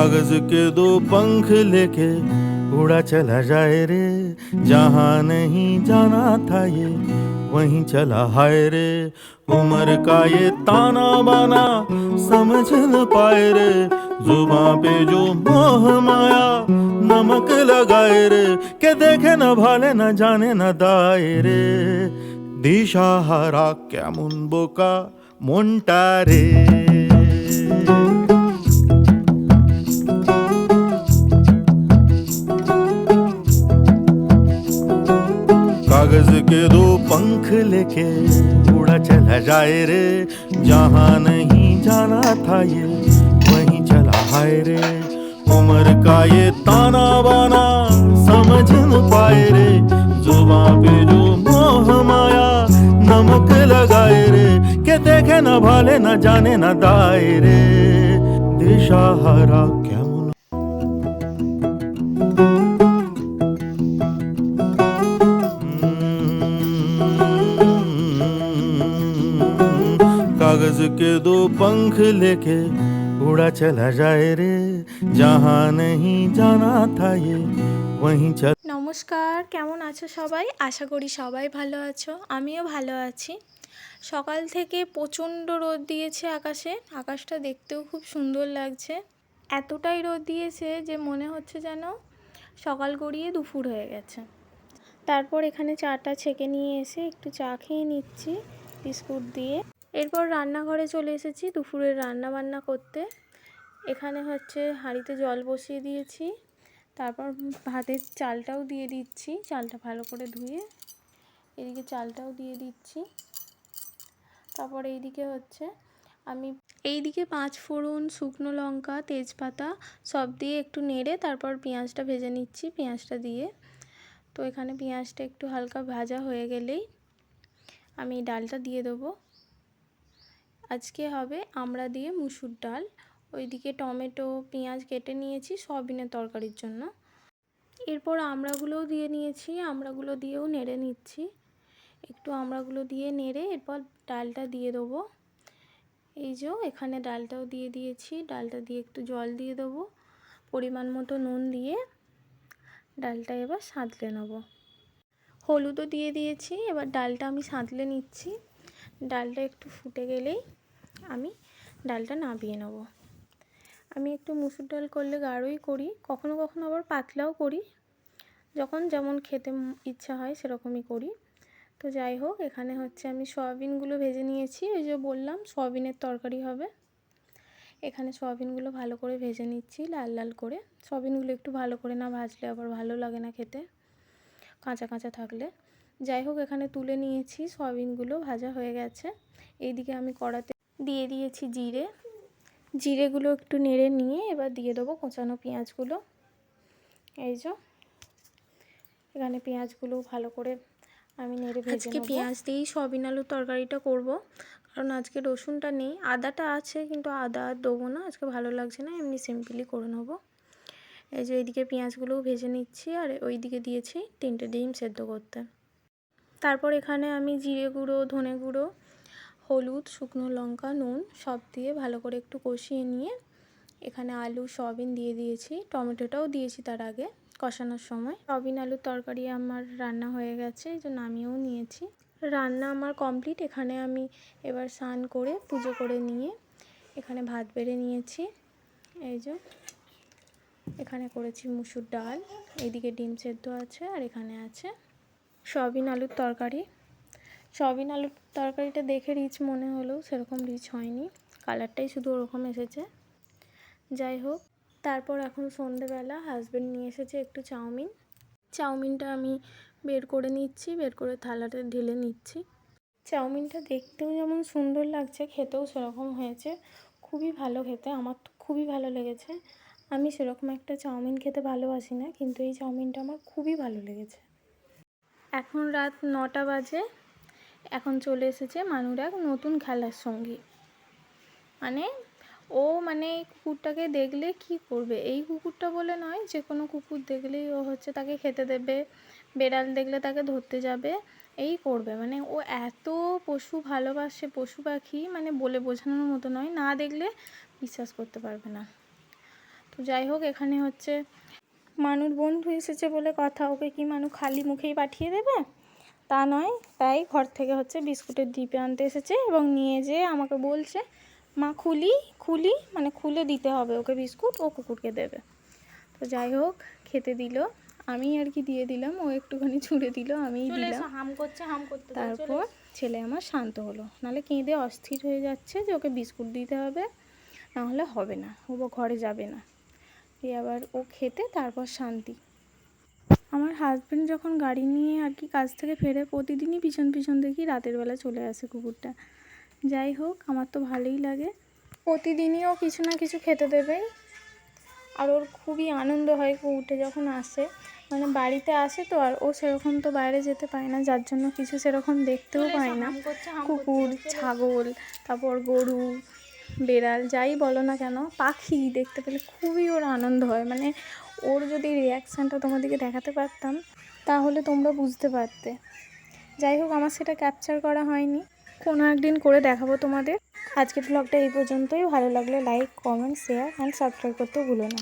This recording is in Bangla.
कागज के दो पंख लेके उड़ा चला जाए रे, जहाँ नहीं जाना था ये वहीं चला हाय रे। उम्र का ये ताना बाना समझ न पाए रे, जुबां पे जो मोह माया नमक लगाए रे, के देखे न भाले न जाने न दाए रे। দিশাহারা কেমন বোকা মনটা রে। कागज के दो पंख लेके उड़ा चला जाए रे, जहाँ नहीं जाना था ये वहीं चला हाय रे। उम्र का ये ताना बाना समझ न पाए रे, जुबां पे जो मोह माया नमक लगाए रे, के देखे न भाले न जाने न दाए रे। দিশাহারা কেমন कागज के दो पंख लेके उड़ा चला जाए रे, जहाँ नहीं जाना था ये वहीं चल। নমস্কার, কেমন আছো সবাই? আশা করি সবাই ভালো আছো, আমিও ভালো আছি। সকাল থেকে প্রচণ্ড রোদ দিয়েছে আকাশে, আকাশটা দেখতেও খুব সুন্দর লাগছে। এতটাই রোদ দিয়েছে যে মনে হচ্ছে যেন সকাল গড়িয়ে দুপুর হয়ে গেছে। তারপর এখানে চাটা ছেঁকে নিয়ে এসে একটু চা খেয়ে নিচ্ছি বিস্কুট দিয়ে। এরপর রান্নাঘরে চলে এসেছি দুপুরের রান্না বান্না করতে। এখানে হচ্ছে হাঁড়িতে জল বসিয়ে দিয়েছি, তারপর ভাতের চালটাও দিয়ে দিচ্ছি, চালটা ভালো করে ধুয়ে এদিকে চালটাও দিয়ে দিচ্ছি। তারপর এইদিকে হচ্ছে আমি এইদিকে 5 ফোড়ন, শুকনো লঙ্কা, তেজপাতা সব দিয়ে একটু নেড়ে তারপর পেঁয়াজটা ভেজে নিচ্ছি পেঁয়াজটা দিয়ে। তো এখানে পেঁয়াজটা একটু হালকা ভাজা হয়ে গেলেই আমি ডালটা দিয়ে দেবো। আজকে হবে আমড়া দিয়ে মুসুর ডাল। ওইদিকে টমেটো পেঁয়াজ কেটে নিয়েছি সয়াবিনের তরকারির জন্য। এরপর আমড়াগুলোও দিয়ে নিয়েছি, আমড়াগুলো দিয়েও নেড়ে নিচ্ছি। একটু আমড়াগুলো দিয়ে নেড়ে এরপর ডালটা দিয়ে দেবো। এই যে এখানে ডালটাও দিয়ে দিয়েছি, ডালটা দিয়ে একটু জল দিয়ে দেবো, পরিমাণ মতো নুন দিয়ে ডালটা এবার সাঁতলে নেব। হলুদও দিয়ে দিয়েছি, এবার ডালটা আমি সাঁতলে নিচ্ছি। ডালটা একটু ফুটে গেলেই আমি ডালটা নামিয়ে নেব। আমি একটু মুসুর ডাল করলে গাঢ়ই করি, কখনো কখনো আবার পাতলাও করি, যখন যেমন খেতে ইচ্ছা হয় সেরকমই করি। তো যাই হোক, এখানে হচ্ছে আমি সয়াবিনগুলো ভেজে নিয়েছি, ওই যে বললাম সয়াবিনের তরকারি হবে। এখানে সয়াবিনগুলো ভালো করে ভেজে নিচ্ছি লাল লাল করে। সয়াবিনগুলো একটু ভালো করে না ভাজলে আবার ভালো লাগে না খেতে, কাঁচা কাঁচা থাকলে। যাই হোক, এখানে তুলে নিয়েছি, সয়াবিনগুলো ভাজা হয়ে গেছে। এইদিকে আমি কড়াতে দিয়ে দিয়েছি জিরে, জিরেগুলো একটু নেড়ে নিয়ে এবার দিয়ে দেবো কোঁচানো পেঁয়াজগুলো। এই যে এখানে পেঁয়াজগুলো ভালো করে আমি নেড়ে ভেজে নেব। আজকে পেঁয়াজ দিয়েই সয়াবিন আলুর তরকারিটা করব, কারণ আজকে রসুনটা নেই, আদাটা আছে কিন্তু আদা আর দেবো না, আজকে ভালো লাগছে না, এমনি সিম্পলি করে নেব। এই যে এইদিকে পেঁয়াজগুলোও ভেজে নিচ্ছি, আর ওইদিকে দিয়েছি 3টে ডিম সেদ্ধ করতে। তারপর এখানে আমি জিরে গুঁড়ো, ধনে গুঁড়ো, হলুদ, শুকনো লঙ্কা, নুন সব দিয়ে ভালো করে একটু কষিয়ে নিয়ে এখানে আলু সয়াবিন দিয়ে দিয়েছি, টমেটোটাও দিয়েছি তার আগে কষানোর সময়। সয়াবিন আলুর তরকারি আমার রান্না হয়ে গেছে, এই যে নামিয়েও নিয়েছি। রান্না আমার কমপ্লিট। এখানে আমি এবার স্নান করে পুজো করে নিয়ে এখানে ভাত বেড়ে নিয়েছি। এই যে এখানে করেছি মুসুর ডাল, এইদিকে ডিম সেদ্ধ আছে, আর এখানে আছে সয়াবিন আলুর তরকারি। সয়াবিন আলুর তরকারিটা দেখে রিচ মনে হলেও সেরকম রিচ হয়নি, কালারটাই শুধু ওরকম এসেছে। যাই হোক, তারপর এখন সন্ধেবেলা হাজব্যান্ড নিয়ে এসেছে একটু চাউমিন। চাউমিনটা আমি বের করে নিচ্ছি, বের করে থালাতে ঢেলে নিচ্ছি। চাউমিনটা দেখতেও যেমন সুন্দর লাগছে, খেতেও সেরকম হয়েছে, খুবই ভালো খেতে, আমার তো খুবই ভালো লেগেছে। আমি সেরকম একটা চাউমিন খেতে ভালোবাসি না, কিন্তু এই চাউমিনটা আমার খুবই ভালো লেগেছে। এখন রাত 9টা বাজে। এখন চলে এসেছে মানুর এক নতুন খেলার সঙ্গী। মানে এই কুকুরটাকে দেখলে কি করবে, এই কুকুরটা বলে নয়, যে কোনো কুকুর দেখলেই ও হচ্ছে তাকে খেতে দেবে, বেড়াল দেখলে তাকে ধরতে যাবে, এই করবে। মানে ও এত পশু ভালোবাসে, পশু পাখি, মানে বলে বোঝানোর মতো নয়, না দেখলে বিশ্বাস করতে পারবে না। তো যাই হোক, এখানে হচ্ছে মানুর বন্ধু এসেছে বলে কথা, ওকে কি মানু খালি মুখেই পাঠিয়ে দেবে? তা নয়, তাই ঘর থেকে হচ্ছে বিস্কুটের ডিব্বা আনতে এসেছে এবং নিয়ে যেয়ে আমাকে বলছে, মা খুলি মানে খুলে দিতে হবে ওকে বিস্কুট, ও কুকুরকে দেবে। তো যাই হোক, খেতে দিল, আমি আর কি দিয়ে দিলাম, ও একটুখানি ছুঁড়ে দিল, আমিই দিলাম। হাম করতে তারপর ছেলে আমার শান্ত হলো, নাহলে কেঁদে অস্থির হয়ে যাচ্ছে যে ওকে বিস্কুট দিতে হবে, নাহলে হবে না, ও ঘরে যাবে না। এই আবার ও খেতে তারপর শান্তি। আমার হাজব্যান্ড যখন গাড়ি নিয়ে আর কি কাজ থেকে ফেরে, প্রতিদিনই পিছন পিছন দেখি রাতের বেলা চলে আসে কুকুরটা। যাই হোক, আমার তো ভালোই লাগে, প্রতিদিনই ও কিছু না কিছু খেতে দেবেই। আর ওর খুবই আনন্দ হয় কুকুরটা যখন আসে, মানে বাড়িতে আসে তো, আর ও সেরকম তো বাইরে যেতে পায় না, যার জন্য কিছু সেরকম দেখতেও পায় না। কুকুর, ছাগল, তারপর গরু, বেড়াল, যাই বলো না কেন, পাখি দেখতে পেলে খুবই ওর আনন্দ হয়। মানে ওর যদি রিয়াকশানটা তোমাদেরকে দেখাতে পারতাম তাহলে তোমরা বুঝতে পারতে। যাই হোক, আমার সেটা ক্যাপচার করা হয়নি, কোনো একদিন করে দেখাবো তোমাদের। আজকের ব্লগটা এই পর্যন্তই। ভালো লাগলে like, comment, share and subscribe করতেও ভুলো না।